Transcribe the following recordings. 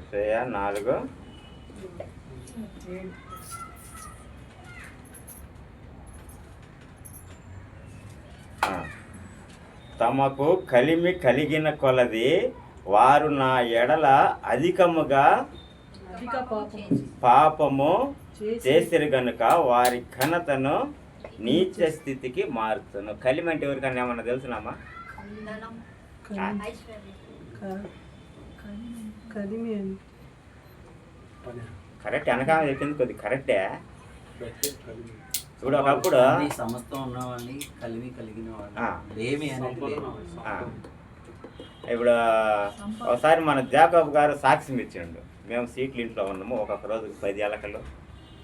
యెషయా 4 తమకు కలిమి కలిగిన కొలది వారు నా ఎడల అధికముగా పాపము చేసిరు గనుక వారి ఘనతను నీచ స్థితికి మారుతాను. కలిమి అంటే ఎవరికన్నా ఏమన్నా తెలుసునామా? కరెక్ట్ వెనకాల చెప్పింది కొద్ది కరెక్టే. ఇప్పుడు ఒకప్పుడు సమస్తం ఉన్నవాడిని కలిమి కలిగిన ఇప్పుడు ఒకసారి మన జాకబ్ గారు సాక్ష్యం ఇచ్చిండు. మేము సీట్లు ఇంట్లో ఉన్నాము, ఒక్కొక్క రోజుకి 10 ఎలకలు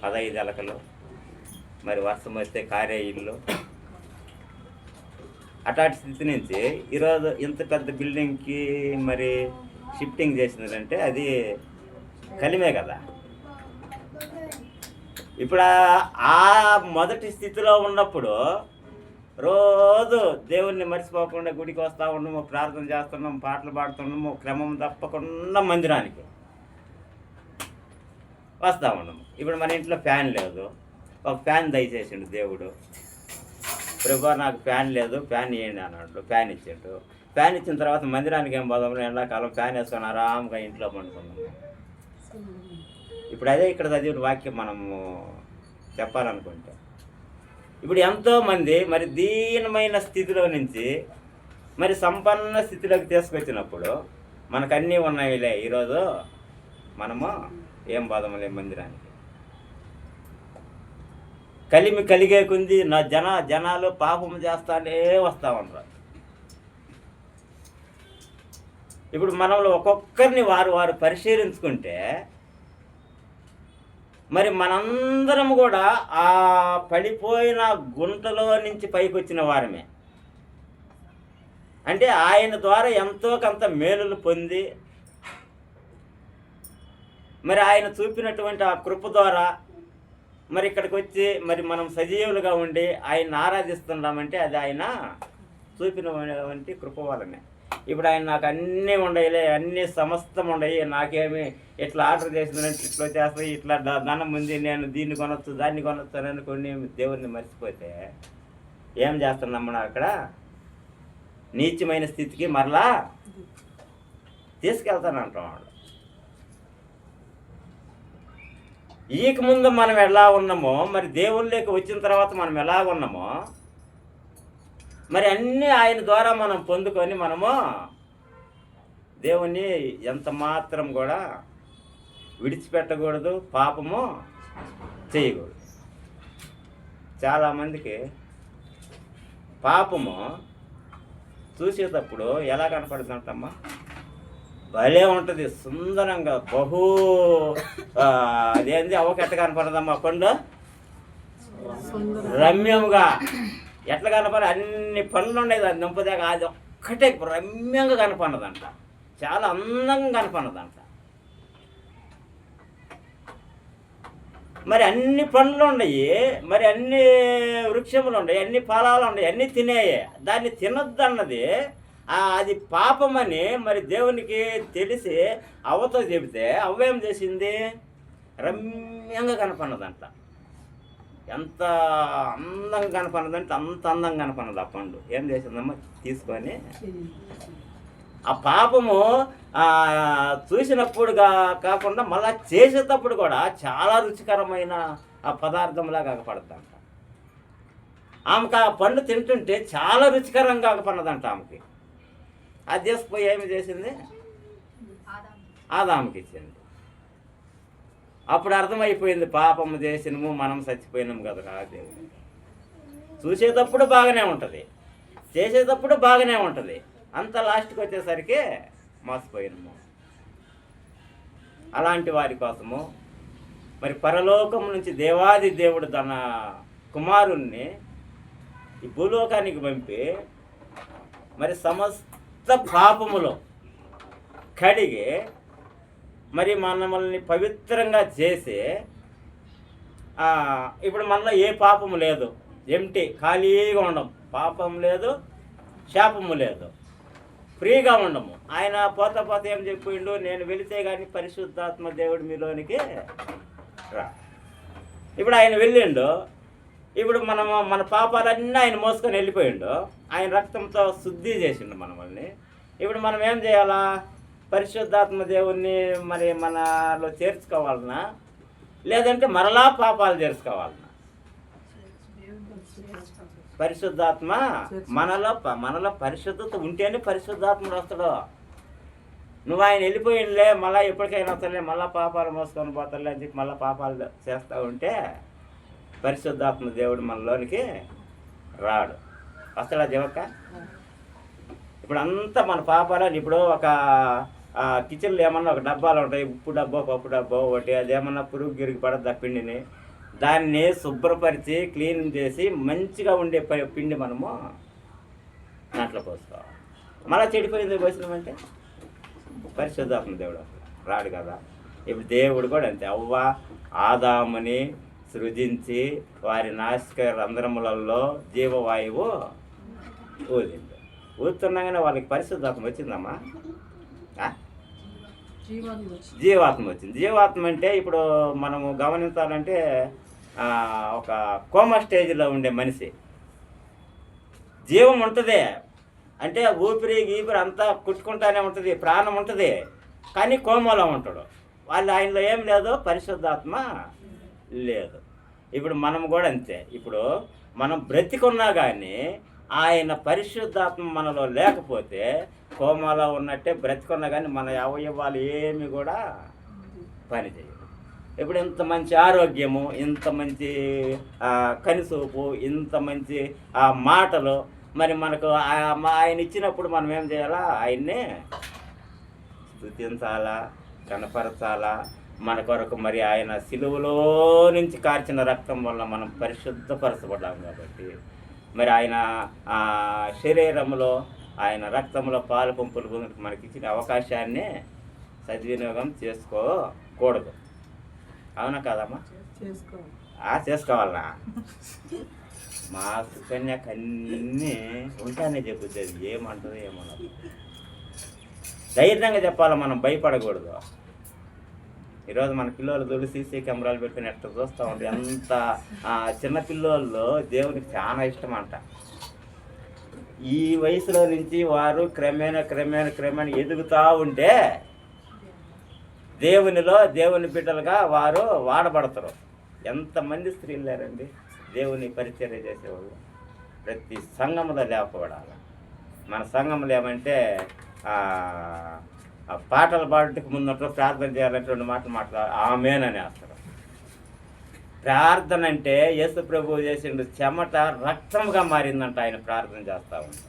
15 ఎలకలు, మరి వర్షం వస్తే కారే ఇల్లు, అటాటి స్థితి నుంచి ఈరోజు ఇంత పెద్ద బిల్డింగ్కి మరి షిఫ్టింగ్ చేసిందంటే అది కలిమే కదా. ఇప్పుడు ఆ మొదటి స్థితిలో ఉన్నప్పుడు రోజు దేవుణ్ణి మర్చిపోకుండా గుడికి వస్తూ ఉన్నాము, ప్రార్థన చేస్తున్నాము, పాటలు పాడుతున్నాము, క్రమం తప్పకుండా మందిరానికి వస్తూ ఉన్నాము. ఇప్పుడు మన ఇంట్లో ఫ్యాన్ లేదు, ఒక ఫ్యాన్ దయచేసిండు దేవుడు. ప్రభు నాకు ఫ్యాన్ లేదు, ఫ్యాన్ ఇవ్వండి అన్నాడు. ఫ్యాన్ ఇచ్చిండు. ఫ్యాన్ ఇచ్చిన తర్వాత మందిరానికి ఏం పోదాము, ఎండాకాలం ఫ్యాన్ వేసుకొని ఆరాంగా ఇంట్లో పండుకున్నాము. ఇప్పుడు అదే ఇక్కడ చదివిన వాక్యం మనము చెప్పాలనుకుంటే, ఇప్పుడు ఎంతోమంది మరి దీనమైన స్థితిలో నుంచి మరి సంపన్న స్థితిలోకి తీసుకొచ్చినప్పుడు మనకు అన్నీ ఉన్నాయిలే, ఈరోజు మనము ఏం పోదాములే మందిరానికి. కలిమి కలిగే కొంది నా జనాలు పాపం చేస్తానే వస్తూ ఉంటారు. ఇప్పుడు మనలో ఒక్కొక్కరిని వారు పరిశీలించుకుంటే మరి మనందరం కూడా ఆ పడిపోయిన గుంటలో నుంచి పైకి వచ్చిన వారమే. అంటే ఆయన ద్వారా ఎంతో కొంత మేలులు పొంది మరి ఆయన చూపినటువంటి ఆ కృప ద్వారా మరి ఇక్కడికి వచ్చి మరి మనం సజీవులుగా ఉండి ఆయన ఆరాధిస్తున్నామంటే అది ఆయన చూపినటువంటి కృప వల్లనే. ఇప్పుడు ఆయన నాకు అన్నీ ఉండయిలే, అన్నీ సమస్తం ఉండయి, నాకేమి ఇట్లా ఆర్డర్ చేసిందంటే ఇట్లా చేస్తాయి, ఇట్లా ధనం ఉంది, నేను దీన్ని కొనొచ్చు దాన్ని కొనొచ్చు అని అనుకుని దేవుడిని మర్చిపోతే ఏం చేస్తున్నాం మనం? అక్కడ నీచమైన స్థితికి మరలా తీసుకెళ్తానంటాం. వాడు ఈక ముందు మనం ఎలా ఉన్నామో మరి దేవుళ్ళకి వచ్చిన తర్వాత మనం ఎలా ఉన్నామో మరి అన్నీ ఆయన ద్వారా మనం పొందుకొని మనము దేవుణ్ణి ఎంత మాత్రం కూడా విడిచిపెట్టకూడదు, పాపము చేయకూడదు. చాలామందికి పాపము చూసేటప్పుడు ఎలా కనపడుతుందమ్మా? భలే ఉంటుంది, సుందరంగా, బహు అదేంది అవకెట్ట కనపడదమ్మా? పండు రమ్యముగా ఎట్లా కనపడ, అన్ని పనులు ఉండేది, అది నింపదాకా అది ఒక్కటే రమ్యంగా కనపడదంట, చాలా అందంగా కనపడదంట. మరి అన్ని పండ్లు ఉన్నాయి, మరి అన్ని వృక్షములు ఉన్నాయి, అన్ని ఫలాలు ఉన్నాయి, అన్నీ తినేయే. దాన్ని తినొద్దు అన్నది అది పాపమని మరి దేవునికి తెలిసి అవ్వతో చెబితే అవ్వేం చేసింది? రమ్యంగా కనపడదంట. ఎంత అందంగా కనపడదంటే అంత అందంగా కనపడదు. ఆ పండు ఏం చేసిందమ్మా? తీసుకొని ఆ పాపము చూసినప్పుడు కాకుండా మళ్ళా చేసేటప్పుడు కూడా చాలా రుచికరమైన ఆ పదార్థంలా కాకపడద్దంట. ఆమెకు ఆ పండు తింటుంటే చాలా రుచికరంగా కాకపడదంట. ఆమెకి అది తీసుకుపోయి ఏమి చేసింది? ఆదాముకి ఇచ్చింది. అప్పుడు అర్థమైపోయింది, పాపము చేసినము, మనం చచ్చిపోయినాము కదా. దేవుడు చూసేటప్పుడు బాగానే ఉంటుంది, చేసేటప్పుడు బాగానే ఉంటుంది, అంత లాస్ట్కి వచ్చేసరికి మోసపోయినాము. అలాంటి వారి కోసము మరి పరలోకం నుంచి దేవాది దేవుడు తన కుమారుణ్ణి ఈ భూలోకానికి పంపి మరి సమస్త పాపములో కడిగి మరి మనల్ని పవిత్రంగా చేసి ఇప్పుడు మనలో ఏ పాపము లేదు, ఎంటీ ఖాళీగా ఉండం, పాపం లేదు, శాపము లేదు. ఫ్రీగా ఉండము. ఆయన పోతా పోతా ఏం చెప్పిండు, నేను వెళితే కానీ పరిశుద్ధాత్మ దేవుడు మీలోనికి రా. ఇప్పుడు ఆయన వెళ్ళిండు, ఇప్పుడు మన పాపాలన్నీ ఆయన మోసుకొని వెళ్ళిపోయిండు, ఆయన రక్తంతో శుద్ధి చేసిండు మనల్ని. ఇప్పుడు మనం ఏం చేయాలా? పరిశుద్ధాత్మ దేవుణ్ణి మరి మనలో చేర్చుకోవాలన్నా, లేదంటే మరలా పాపాలు చేర్చుకోవాలన్నా? పరిశుద్ధాత్మ మనలో పరిశుద్ధత ఉంటేనే పరిశుద్ధాత్ముడు వస్తాడు. నువ్వు ఆయన వెళ్ళిపోయినలే, మళ్ళీ ఎప్పటికైనా వస్తాలే, మళ్ళీ పాపాలు మోసుకొని పోతాలే అని చెప్పి మళ్ళీ పాపాలు చేస్తూ ఉంటే పరిశుద్ధాత్మ దేవుడు మనలోనికి రాడు. వస్తాడా జీవక్క? ఇప్పుడు అంతా మన పాపాలని, ఇప్పుడు ఒక కిచెన్లో ఏమన్నా ఒక డబ్బాలు ఉంటాయి, ఉప్పు డబ్బా పప్పు డబ్బా ఒకటి, అది ఏమన్నా పురుగు గిరిగి పడద్దు ఆ పిండిని, దాన్ని శుభ్రపరిచి క్లీన్ చేసి మంచిగా ఉండే పిండి మనము దాంట్లో పోసుకోవాలి. మళ్ళీ చెడిపోయింది పోసినామంటే పరిశుద్ధాత్మ దేవుడు రాడు కదా. ఇప్పుడు దేవుడు కూడా అంతే. అవ్వ ఆదాముని సృజించి వారి నాసిక రంధ్రములలో జీవవాయువు ఊదింది. ఊదుతున్నాగానే వాళ్ళకి పరిశుద్ధాత్మ వచ్చిందమ్మా, జీవాత్మ వచ్చింది. జీవాత్మ అంటే ఇప్పుడు మనము గమనించాలంటే ఒక కోమా స్టేజ్లో ఉండే మనిషి జీవం ఉంటుంది, అంటే ఊపిరి గీపిరి అంతా కుట్టుకుంటానే ఉంటుంది, ప్రాణం ఉంటుంది, కానీ కోమాలో ఉంటాడు. ఆయనలో ఏం లేదు, పరిశుద్ధాత్మ లేదు. ఇప్పుడు మనం కూడా అంతే. ఇప్పుడు మనం బ్రతికున్నా కానీ ఆయన పరిశుద్ధాత్మ మనలో లేకపోతే కోమాలో ఉన్నట్టే, బ్రతికున్నా కానీ మన అవయవాలు ఏమి కూడా పనిచేయవు. ఇప్పుడు ఇంత మంచి ఆరోగ్యము, ఇంత మంచి కనిసూపు, ఇంత మంచి మాటలు మరి మనకు ఆయన ఇచ్చినప్పుడు మనం ఏం చేయాలా? ఆయన్నే స్తుతించాలా, కనపరచాలా. మన కొరకు మరి ఆయన సిలువలో నుంచి కార్చిన రక్తం వల్ల మనం పరిశుద్ధపరచబడ్డాం కాబట్టి మరి ఆయన శరీరంలో ఆయన రక్తంలో పాలు పంపులు మనకి ఇచ్చిన అవకాశాన్ని సద్వినియోగం చేసుకోకూడదు. అవునా కాదమ్మా? చేసుకోవాలనా? మా సుకన్యకు అన్నీ ఉంటానే చెప్పుతుంది, ఏమంటుందో ఏమన్నది ధైర్యంగా చెప్పాలి, మనం భయపడకూడదు. ఈరోజు మన పిల్లలు దొడి సీసీ కెమెరాలు పెట్టుకుని ఎట్లా చూస్తూ ఉంటాయి. అంత చిన్న పిల్లల్లో దేవునికి చాలా ఇష్టం అంట. ఈ వయసులో నుంచి వారు క్రమేణా ఎదుగుతూ ఉంటే దేవుని బిడ్డలుగా వారు వాడబడతారు. ఎంతమంది స్త్రీలు లేరండి దేవుని పరిచర్య చేసేవాళ్ళు? ప్రతి సంఘంలో లేకపోవడాలి. మన సంఘంలో ఏమంటే పాటలు పాడటకు ముందు ప్రార్థన చేయాలంటే 2 మాటలు ఆమేన్ అని వేస్తారు. ప్రార్థన అంటే యేసు ప్రభువు చేసిండు, చెమట రక్తంగా మారిందంట ఆయన ప్రార్థన చేస్తూ ఉంటాం.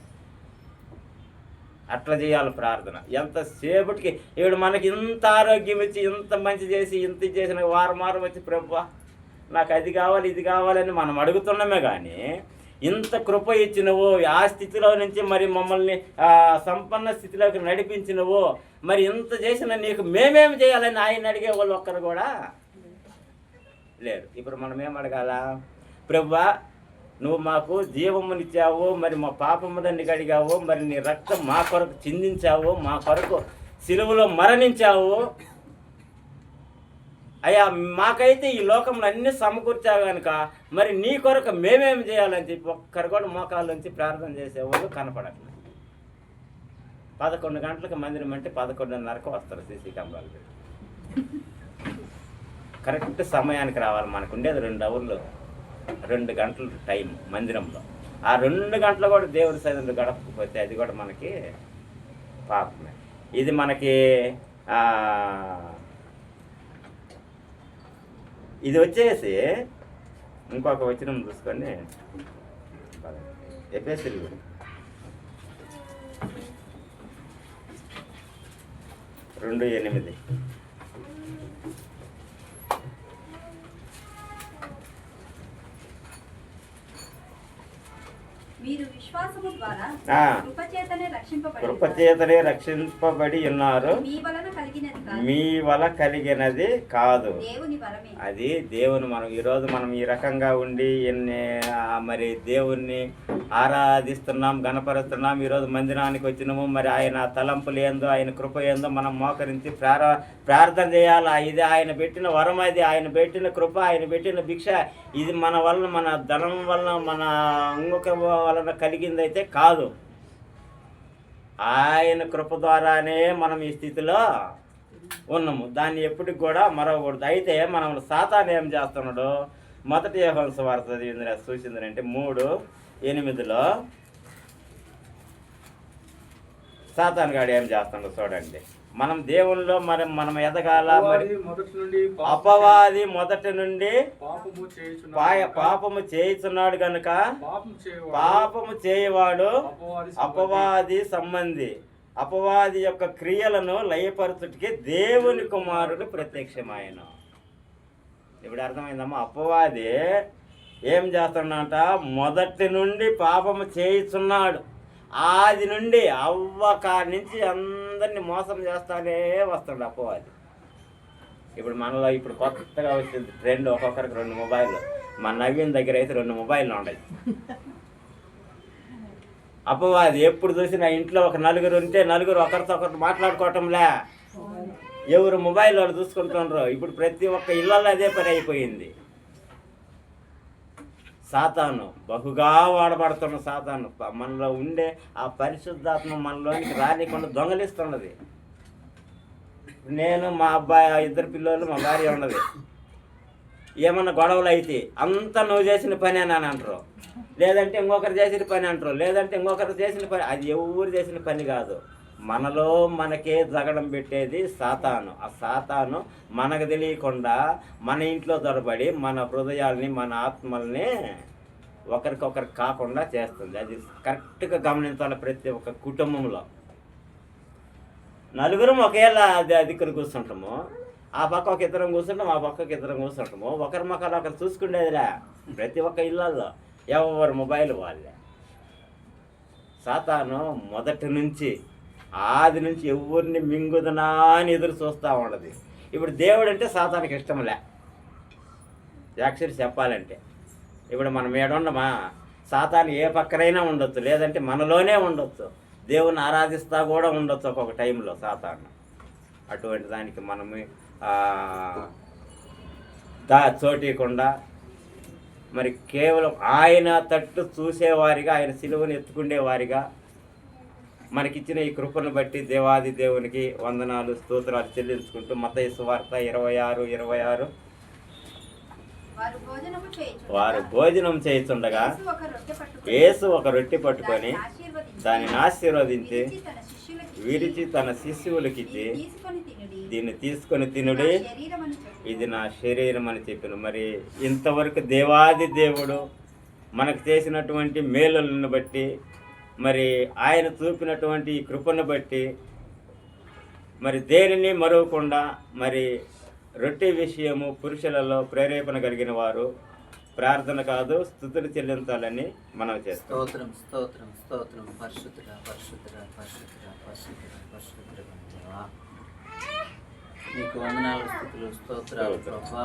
అట్లా చేయాలి ప్రార్థన. ఎంతసేపటికి ఇప్పుడు మనకి ఇంత ఆరోగ్యం ఇచ్చి, ఇంత మంచి చేసి, ఇంత చేసిన వారం వచ్చి ప్రభువా నాకు అది కావాలి ఇది కావాలని మనం అడుగుతున్నామే కానీ ఇంత కృప ఇచ్చినవు, ఆ స్థితిలో నుంచి మరి మమ్మల్ని సంపన్న స్థితిలోకి నడిపించినవు, మరి ఇంత చేసిన నీకు మేమేమి చేయాలని ఆయన అడిగే వాళ్ళు ఒక్కరు కూడా లేరు. ఇప్పుడు మనం ఏం అడగాల? ప్రభువా నువ్వు మాకు జీవమునిచ్చావు, మరి మా పాపములన్నీ కడిగావు, మరి నీ రక్తం మా కొరకు చిందించావు, మా కొరకు సిలువలో మరణించావు అయ్యా, మాకైతే ఈ లోకంలో అన్నీ సమకూర్చావు కనుక మరి నీ కొరకు మేమేమి చేయాలని చెప్పి ఒక్కరు కూడా మోకాళ్ళ నుంచి ప్రార్థన చేసేవాళ్ళు కనపడట్లేదు. 11 గంటలకు మందిరం అంటే 11:30కు వస్తారు సీసీ కెమెరాలు పెట్టి. కరెక్ట్ సమయానికి రావాలి. మనకు ఉండేది 2 అవర్లు, 2 గంటలు టైం మందిరంలో. ఆ 2 గంటలు కూడా దేవుడి సన్నిధిలో గడపకపోతే అది కూడా మనకి పాపమే. ఇది మనకి ఇది వచ్చేసి ఇంకొక వచనం చూసుకొని ఎఫెసీయులు 2:8 మీరు విశ్వాసము ద్వారా కృపచేతనే రక్షింపబడి ఉన్నారు. కలిగినది కాదు. మీ వల్ల కలిగినది కాదు. దేవుని వరమే. అది దేవుని మనం ఈరోజు మనం ఈ రకంగా ఉండి మరి దేవుణ్ణి ఆరాధిస్తున్నాం, గణపరుస్తున్నాం. ఈరోజు మందిరానికి వచ్చినాము. మరి ఆయన తలంపులు ఏందో, ఆయన కృప ఏందో మనం మోకరించి ప్రార్థన చేయాలా. ఇది ఆయన పెట్టిన వరం, అది ఆయన పెట్టిన కృప, ఆయన పెట్టిన భిక్ష. ఇది మన వలన, మన ధనం వలన, మన ఇంకొక వలన కలిగిందైతే కాదు. ఆయన కృప ద్వారానే మనం ఈ స్థితిలో ఉన్నాము. దాన్ని ఎప్పటికి కూడా మరవకూడదు. అయితే మనం సాతాను ఏం చేస్తున్నాడు? మొదటి యోహాను సువార్త చూసిందంటే 3:8 సాతాను గాడు ఏం చేస్తున్నాడు చూడండి. మనం దేవుల్లో మనం ఎదగాల. మరి అపవాది మొదటి నుండి పాపము చేయుచున్నాడు గనుక పాపము చేయవాడు అపవాది సంబంధి. అపవాది యొక్క క్రియలను లయపరచుటికి దేవుని కుమారుడు ప్రత్యక్షమాయన. ఇప్పుడు అర్థమైందమ్మా? అపవాది ఏం చేస్తున్నాడంట? మొదటి నుండి పాపము చేయుచున్నాడు. ఆది నుండి అవ్వకాడి నుంచి అందరినీ మోసం చేస్తానే వస్తాడు అపవాది. ఇప్పుడు మనలో ఇప్పుడు కొత్తగా వచ్చింది ట్రెండ్, ఒక్కొక్కరికి 2 మొబైల్. మా నవీన్ దగ్గర అయితే 2 మొబైల్ ఉన్నాయి. అపవాది ఎప్పుడు చూసినా ఇంట్లో ఒక 4 ఉంటే 4 ఒకరితో ఒకరు మాట్లాడుకోవటంలే, ఎవరు మొబైల్ వాళ్ళు చూసుకుంటున్నారు. ఇప్పుడు ప్రతి ఒక్క ఇళ్ళల్లో అదే పని అయిపోయింది. సాతాను బహుగా వాడబడుతున్న సాతాను మనలో ఉండే ఆ పరిశుద్ధాత్మ మనలోనికి రానికుండా దొంగలిస్తున్నది. నేను, మా అబ్బాయి, 2 పిల్లలు, మా భార్య ఉన్నది. ఏమన్నా గొడవలు అయితే అంతా నువ్వు చేసిన పని అని అంటారు, లేదంటే ఇంకొకరు చేసిన పని అంటారు, లేదంటే ఇంకొకరు చేసిన పని. అది ఎవరు చేసిన పని కాదు. మనలో మనకే జగడం పెట్టేది సాతాను. ఆ సాతాను మనకు తెలియకుండా మన ఇంట్లో దొరబడి మన హృదయాల్ని, మన ఆత్మల్ని ఒకరికొకరు కాకుండా చేస్తుంది. అది కరెక్ట్గా గమనించాలి. ప్రతి ఒక్క కుటుంబంలో 4 ఒకేలా దిక్కును కూర్చుంటాము. ఆ పక్క ఒక 2 కూర్చుంటాం, ఆ పక్కకి 2 కూర్చుంటాము. ఒకరి మొక్కలు ఒకరు చూసుకునేదిలే. ప్రతి ఒక్క ఇళ్ళల్లో ఎవరి మొబైల్ వాళ్ళే. సాతాను మొదటి నుంచి, ఆది నుంచి ఎవరిని మింగుదనా అని ఎదురు చూస్తూ ఉండదు. ఇప్పుడు దేవుడు అంటే సాతానికి ఇష్టంలే. యాక్చువల్లీ చెప్పాలంటే ఇప్పుడు మనం ఏడుండమా, సాతాను ఏ పక్కనైనా ఉండొచ్చు, లేదంటే మనలోనే ఉండొచ్చు. దేవుని ఆరాధిస్తా కూడా ఉండొచ్చు ఒక్కొక్క టైంలో సాతాను. అటువంటి దానికి మనము చోటీయకుండా మరి కేవలం ఆయన తట్టు చూసేవారిగా, ఆయన సిలువను ఎత్తుకునేవారిగా మనకిచ్చిన ఈ కృపను బట్టి దేవాది దేవునికి వందనాలు, స్తోత్రాలు చెల్లించుకుంటూ మత్తయి సువార్త 26:26 వారు భోజనం చేయుచుండగా యేసు ఒక రొట్టె పట్టుకొని దానిని ఆశీర్వదించి విరిచి తన శిష్యులకిచ్చి, దీన్ని తీసుకొని తినుడి, ఇది నా శరీరం అని చెప్పిన. మరి ఇంతవరకు దేవాది దేవుడు మనకు చేసినటువంటి మేలులను బట్టి, మరి ఆయన చూపినటువంటి ఈ కృపను బట్టి మరి దేనిని మరవకుండా, మరి రొట్టె విషయము పురుషులలో ప్రేరేపణ కలిగిన వారు ప్రార్థన కాదు స్తుతులు చెల్లించాలని మనం చేస్తాం. స్తోత్రం స్తోత్రం స్తోత్రం. పరిశుద్ధుడా పరిశుద్ధుడా పరిశుద్ధుడా పరిశుద్ధుడా పరిశుద్ధుడా. నీకు వందనాలు, స్తుతులు, స్తోత్రాలు ప్రభా.